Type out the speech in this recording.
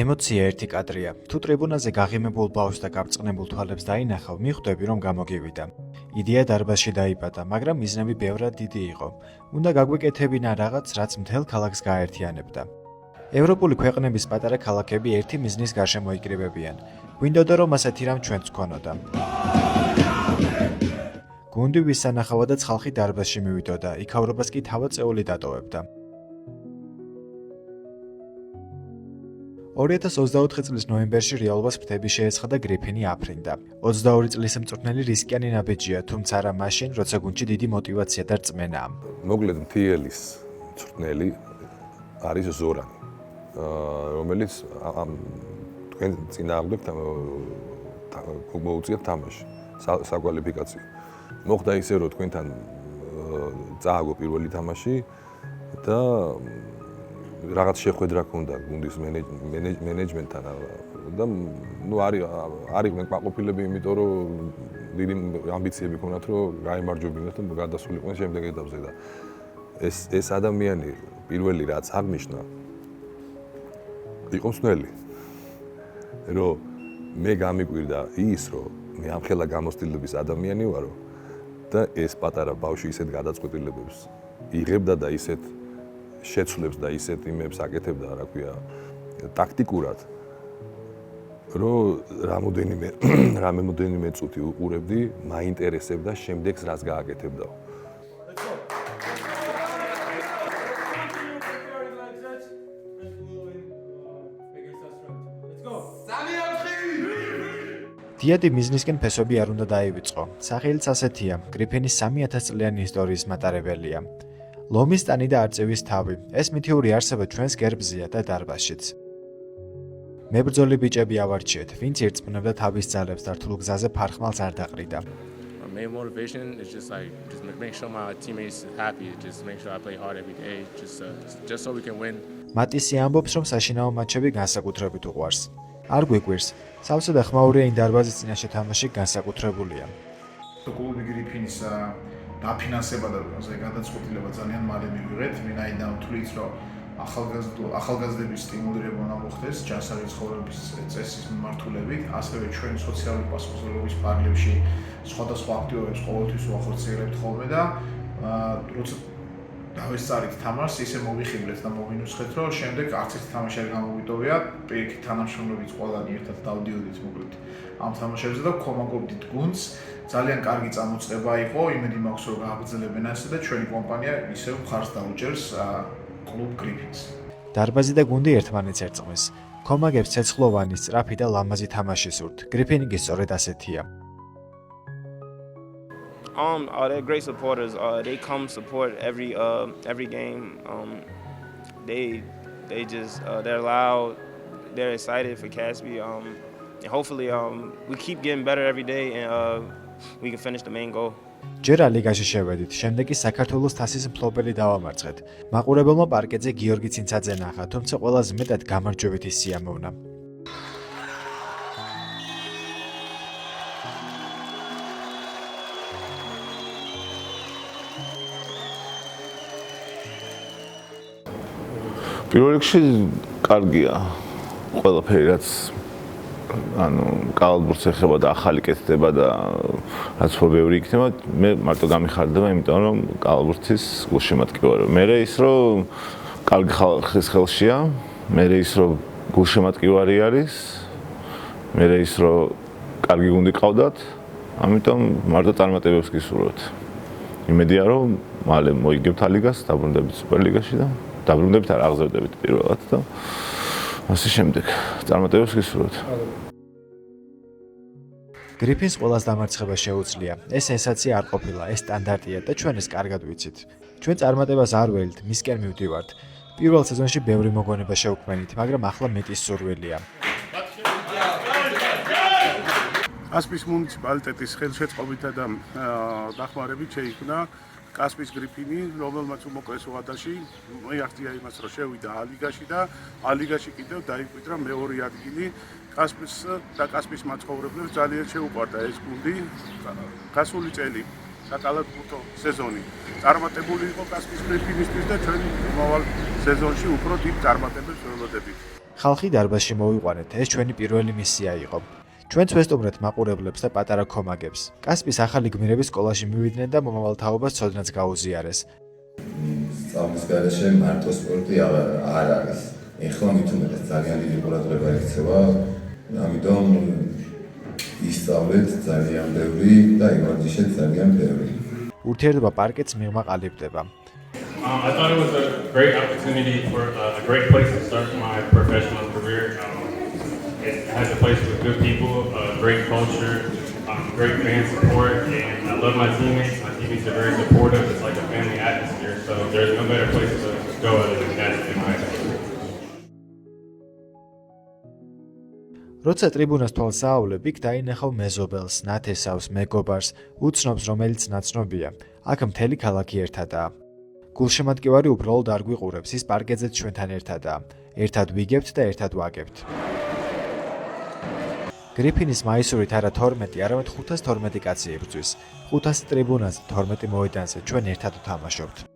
ემოცია ერთი კადრია. თუ ტრიბუნაზე გაღიმებულ ბავშვს და გაბრწყინებულ თვალებს დაინახავ, მიხვდები, რომ გამოგივიდა. იდეა დარბაზში დაიბადა, მაგრამ მიზნები ბევრად დიდი იყო. უნდა გაგვეკეთებინა რაღაც, რაც მთელ ქალაქს გააერთიანებდა. ევროპული ქვეყნების პატარა ქალაქები ერთი მიზნის გარშემო იკრიბებიან. გვინდოდა, რომ ასეთი რამ ჩვენც გვქონოდა. გუნდი ვისანახავადაც ხალხი დარბაზში მივიდოდა, იქავრობას კი თავაწეული დატოვებდა. 2024 წლის ნოემბერში რეალობას ფრთები შეეცხადა გრიფინი აფრინდა. 22 წლის მწვრთნელი რისკიანი ნაბიჯია, თუმცა არა მაშინ, როცა გუნდში დიდი მოტივაცია და რწმენაა. მოკლედ მთიელის მწვრთნელი არის ზორანი, რომელიც თქვენ წინააღმდეგ მოუწიათ თამაში, საკვალიფიკაციო. მოხდა ისე, რომ თქვენთან წააგო პირველი თამაში და რაღაც შეხვედრა ქონდა გუნდის მენეჯმენტთან და არიყვნენ კმაყოფილები, იმიტომ რომ დიდი ამბიციები ქონდათ, რომ გაემარჯვებინათ და გადასულიყვნენ შემდეგ ეტაპზე და ეს ადამიანი პირველი რაც აღნიშნა იყო მსნელი, რომ მე გამიკვირდა ის, რომ მე ამხელა გამოცდილების ადამიანი ვარო და ეს პატარა ბავშვი ისეთ გადაწყვეტილებებს იღებდა და ისეთ შეცვლებს და ისეთ იმებს აკეთებდა, რა ქვია, ტაქტიკურად, რომ რამოდენიმე წუთი უყურებდი, მაინტერესებდა შემდეგს რაც გააკეთებდა. დიადი მიზნისკენ ფესვები არ უნდა დაივიწყო. სახელიც ასეთია, გრიფინის 3000 წლიანი ისტორიის მატარებელია. ლომის ტანი და არწივის თავი, ეს მითიური არსება ჩვენს გერბზეა და დარბაზშიც. მებრძოლი ბიჭები ავარჩიეთ, ვინც ირწმუნებდა თავის ძალებს და რთულ გზაზე ფარხმალს არ დაყრიდა. Main motivation is just make sure my teammates happy, just make sure I play hard every day, just so we can win. მატისი ამბობს, რომ საშინაო მატჩები განსაკუთრებით უყვარს. არ გვიკვირს, სავსე და ხმაურია იმ დარბაზის წინაშე თამაში განსაკუთრებულია. კლუბი გრიფინის დაფინანსება და გადაწყვეტილება ძალიან მალე მივიღეთ, ვინაიდან თulis რომ ახალგაზრდების სტიმულირება უნდა მოხდეს ჯანსაღი ცხოვრების წესის მიმართულებით, ასევე ჩვენ სოციალური პასუხისმგებლობის პარლებში სხვადასხვა აქტივობებს ყოველთვის უახორციელებთ ხოლმე და როცა დავესწარით თამაშს, ისე მოვიხიბლეთ და მოვინუსხეთ, რომ შემდეგ არც ერთი თამაში არ გამოვიტოვია, პირიქით თანამშრომლობით ყველანი ერთად დავდიოდით მოკლედ ამ თამაშებზე და ვქომაგობდით გუნდს. ძალიან კარგი წამოწყება იყო, იმედი მაქვს, რომ გააგრძელებენ ასე და ჩვენი კომპანია ისევ მხარს დაუჭერს კლუბ გრიფინს. დარბაზი და გუნდი ერთმანეთს ერწყმის. ქომაგებს ცეცხლოვანი, სწრაფი და ლამაზი თამაში სურთ. გრიფინი კი სწორედ ასეთია. They're great supporters. They come support every game. They just they're loud. They're excited for Caspi. And hopefully we keep getting better every day and we can finish the main goal. ჯერ ალიგაში შევედით, შემდეგ კი საქართველოს თასის მფლობელი დავამარცხეთ. მაყურებელმა პარკეტზე გიორგი ცინცაძე ნახა, თუმცა ყველაზე მეტად გამარჯვებითი სიამოვნა. პირველ რიგში კარგია ყველაფერი, რაც კალათბურთს ეხება და ახალი კეთდება და რაც უფრო ბევრი იქნება, მე მარტო გამიხარდება, იმიტომ რომ კალათბურთის გულშემატკივარი. მე ის რომ კარგი ხალხის ხელშია, მე ის რომ გულშემატკივარი არის, მე ის რომ კარგი გუნდი ყავდათ, ამიტომ მარტო წარმატებებს გისურვებთ. იმედია რომ მალე მოიგებთ ალიგას, დაბრუნდებით სუპერლიგაში და დაბრუნდებით არ აღზევდებით პირველად და ასე შემდეგ წარმატებებს გისურვებთ. გრიფინს ყველას დამარცხება შეუძლია. ეს სენსაცია არ ყოფილა, ეს სტანდარტია და ჩვენ ეს კარგად ვიცით. ჩვენ წარმატებას არ ველით, მისკენ მივდივართ. პირველ სეზონში ბევრი მოგონება შევქმნით, მაგრამ ახლა მეტის სურვილია. კასპის მუნიციპალიტეტის ხელშეწყობითა და დახმარებით შეიქმნა კასპის გრიფინი, რომელმაც უმოკლეს ვადაში მიაღწია იმას, რომ შევიდა ალიგაში და ალიგაში კიდევ დაიკვირდა მეორე ადგილი. კასპის და კასპის მაცხოვრებლებს ძალიან შეუყვარდა ეს გუნდი. გასული წელი საკალათბურთო სეზონი. წარმატებული იყო კასპიის გრიფინისთვის და ჩვენ მომავალ სეზონში უფრო დიდ წარმატებებს ველოდებით. ხალხი დარბაზში მოვიყვანეთ, ეს ჩვენი პირველი მისია იყო. ჩვენც ვესტუმრეთ მაყურებლებს და პატარა ქომაგებს. კასპიის ახალი გმირების სკოლაში მივიდნენ და მომავალ თაობას ცოდნაც გაუზიარეს. სწავლის გარეშე მარტო სპორტი არ არის. ეხლა მით უმეტეს ძალიან დიდი ყურადღება ექცევა, ამიტომ ისწავლეთ ძალიან ბევრი და ივარჯიშეთ ძალიან ბევრი. ურთიერთობა პარკეტს მიღმა ყალიბდება. I thought it was a great opportunity for a great place to start my professional career. It has a place with good people, great culture, great fan support, and I love my teammates. My teammates are very supportive. It's like a family atmosphere, so there's no better place to go other than that in my opinion. როცა ტრიბუნას თვალს აავლებ, იქ დაინახავ მეზობელს, ნათესავს, მეგობარს, უცნობს, რომელიც ნაცნობია. აქ მთელი ქალაქი ერთადაა. გულშემატკივარი უბრალოდ არ გვიყურებს, ის პარკეტზეც ჩვენთან ერთადაა. ერთად ვიგებთ და ერთად ვაგებთ. გრიფინის მაისურით არა 12, არამედ 512 კაცი იბრძვის. 500 ტრიბუნაზე, 12 მოედანზე ჩვენ ერთად ვთამაშობთ.